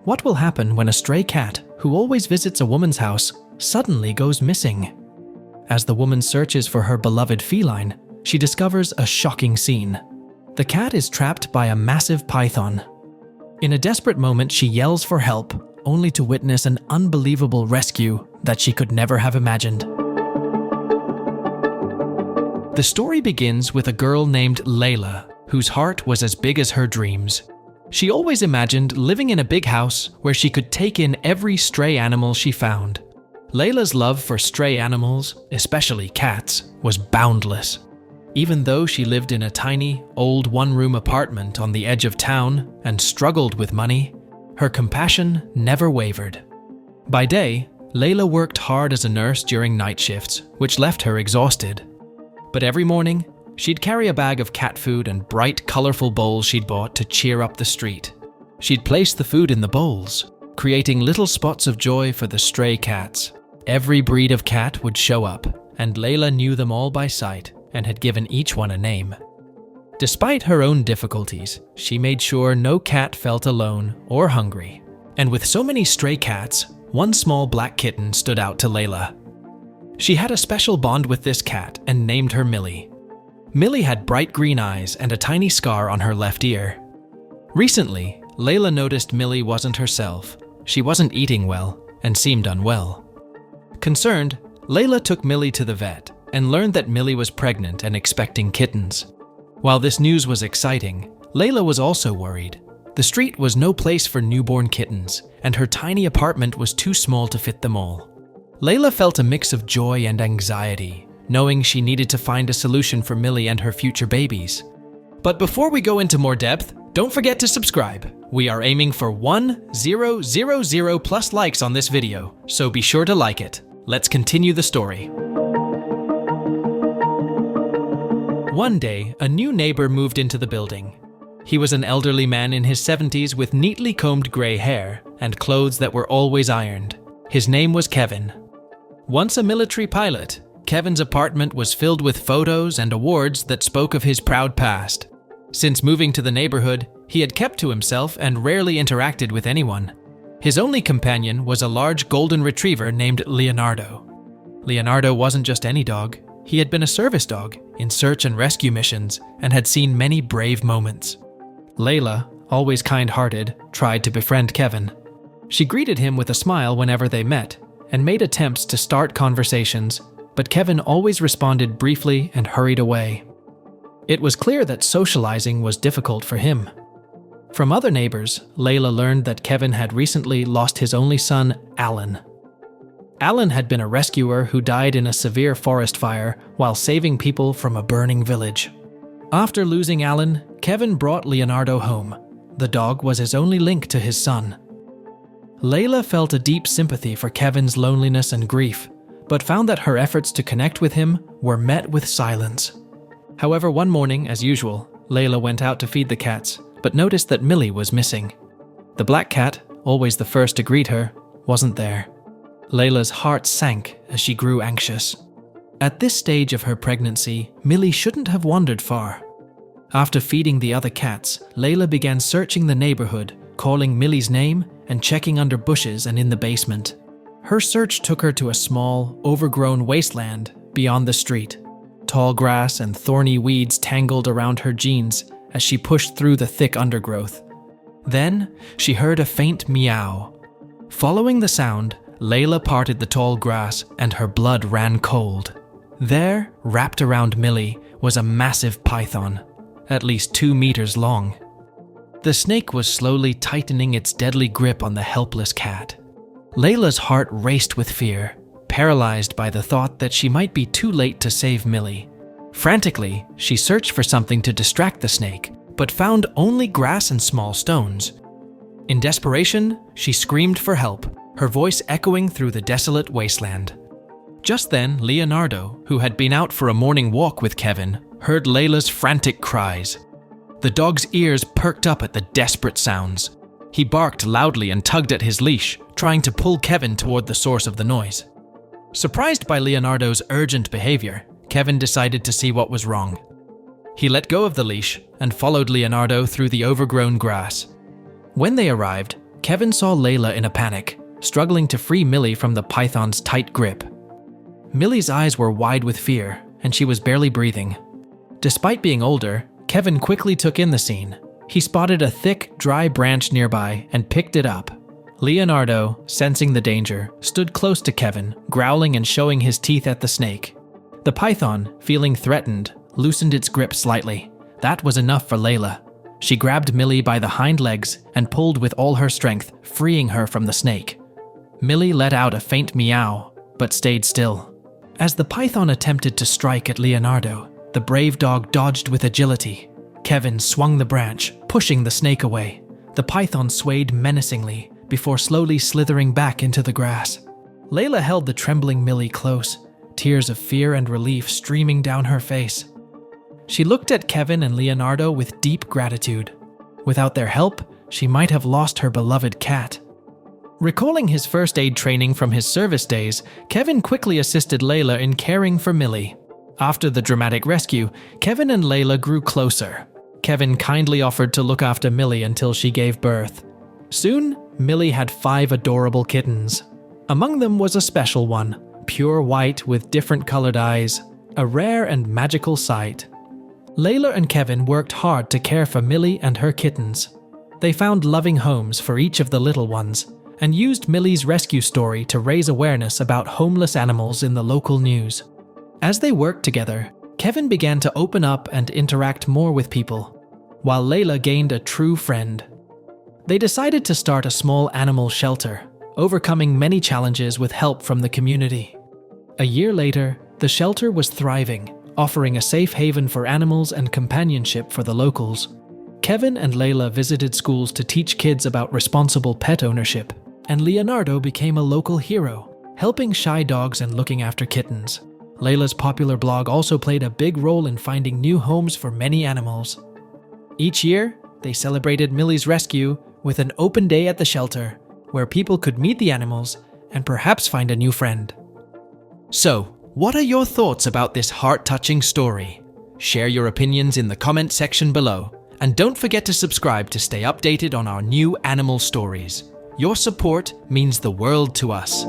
What will happen when a stray cat, who always visits a woman's house, suddenly goes missing? As the woman searches for her beloved feline, she discovers a shocking scene. The cat is trapped by a massive python. In a desperate moment, she yells for help, only to witness an unbelievable rescue that she could never have imagined. The story begins with a girl named Layla, whose heart was as big as her dreams. She always imagined living in a big house where she could take in every stray animal she found. Layla's love for stray animals, especially cats, was boundless. Even though she lived in a tiny, old one-room apartment on the edge of town and struggled with money, her compassion never wavered. By day, Layla worked hard as a nurse during night shifts, which left her exhausted. But every morning, she'd carry a bag of cat food and bright, colorful bowls she'd bought to cheer up the street. She'd place the food in the bowls, creating little spots of joy for the stray cats. Every breed of cat would show up, and Layla knew them all by sight and had given each one a name. Despite her own difficulties, she made sure no cat felt alone or hungry. And with so many stray cats, one small black kitten stood out to Layla. She had a special bond with this cat and named her Millie. Millie had bright green eyes and a tiny scar on her left ear. Recently, Layla noticed Millie wasn't herself. She wasn't eating well and seemed unwell. Concerned, Layla took Millie to the vet and learned that Millie was pregnant and expecting kittens. While this news was exciting, Layla was also worried. The street was no place for newborn kittens, and her tiny apartment was too small to fit them all. Layla felt a mix of joy and anxiety, knowing she needed to find a solution for Millie and her future babies. But before we go into more depth, don't forget to subscribe. We are aiming for 1,000 plus likes on this video, so be sure to like it. Let's continue the story. One day, a new neighbor moved into the building. He was an elderly man in his 70s with neatly combed gray hair and clothes that were always ironed. His name was Kevin. Once a military pilot, Kevin's apartment was filled with photos and awards that spoke of his proud past. Since moving to the neighborhood, he had kept to himself and rarely interacted with anyone. His only companion was a large golden retriever named Leonardo. Leonardo wasn't just any dog. He had been a service dog in search and rescue missions and had seen many brave moments. Layla, always kind-hearted, tried to befriend Kevin. She greeted him with a smile whenever they met and made attempts to start conversations, but Kevin always responded briefly and hurried away. It was clear that socializing was difficult for him. From other neighbors, Layla learned that Kevin had recently lost his only son, Alan. Alan had been a rescuer who died in a severe forest fire while saving people from a burning village. After losing Alan, Kevin brought Leonardo home. The dog was his only link to his son. Layla felt a deep sympathy for Kevin's loneliness and grief, but found that her efforts to connect with him were met with silence. However, one morning, as usual, Layla went out to feed the cats, but noticed that Millie was missing. The black cat, always the first to greet her, wasn't there. Layla's heart sank as she grew anxious. At this stage of her pregnancy, Millie shouldn't have wandered far. After feeding the other cats, Layla began searching the neighborhood, calling Millie's name and checking under bushes and in the basement. Her search took her to a small, overgrown wasteland beyond the street. Tall grass and thorny weeds tangled around her jeans as she pushed through the thick undergrowth. Then, she heard a faint meow. Following the sound, Layla parted the tall grass and her blood ran cold. There, wrapped around Millie, was a massive python, at least 2 meters long. The snake was slowly tightening its deadly grip on the helpless cat. Layla's heart raced with fear, paralyzed by the thought that she might be too late to save Millie. Frantically, she searched for something to distract the snake, but found only grass and small stones. In desperation, she screamed for help, her voice echoing through the desolate wasteland. Just then, Leonardo, who had been out for a morning walk with Kevin, heard Layla's frantic cries. The dog's ears perked up at the desperate sounds. He barked loudly and tugged at his leash, trying to pull Kevin toward the source of the noise. Surprised by Leonardo's urgent behavior, Kevin decided to see what was wrong. He let go of the leash and followed Leonardo through the overgrown grass. When they arrived, Kevin saw Layla in a panic, struggling to free Millie from the python's tight grip. Millie's eyes were wide with fear, and she was barely breathing. Despite being older, Kevin quickly took in the scene. He spotted a thick, dry branch nearby and picked it up. Leonardo, sensing the danger, stood close to Kevin, growling and showing his teeth at the snake. The python, feeling threatened, loosened its grip slightly. That was enough for Layla. She grabbed Millie by the hind legs and pulled with all her strength, freeing her from the snake. Millie let out a faint meow, but stayed still. As the python attempted to strike at Leonardo, the brave dog dodged with agility. Kevin swung the branch, pushing the snake away. The python swayed menacingly before slowly slithering back into the grass. Layla held the trembling Millie close, tears of fear and relief streaming down her face. She looked at Kevin and Leonardo with deep gratitude. Without their help, she might have lost her beloved cat. Recalling his first aid training from his service days, Kevin quickly assisted Layla in caring for Millie. After the dramatic rescue, Kevin and Layla grew closer. Kevin kindly offered to look after Millie until she gave birth. Soon, Millie had 5 adorable kittens. Among them was a special one, pure white with different colored eyes, a rare and magical sight. Layla and Kevin worked hard to care for Millie and her kittens. They found loving homes for each of the little ones, and used Millie's rescue story to raise awareness about homeless animals in the local news. As they worked together, Kevin began to open up and interact more with people, while Layla gained a true friend. They decided to start a small animal shelter, overcoming many challenges with help from the community. A year later, the shelter was thriving, offering a safe haven for animals and companionship for the locals. Kevin and Layla visited schools to teach kids about responsible pet ownership, and Leonardo became a local hero, helping shy dogs and looking after kittens. Layla's popular blog also played a big role in finding new homes for many animals. Each year, they celebrated Millie's rescue with an open day at the shelter, where people could meet the animals and perhaps find a new friend. So, what are your thoughts about this heart-touching story? Share your opinions in the comment section below, and don't forget to subscribe to stay updated on our new animal stories. Your support means the world to us.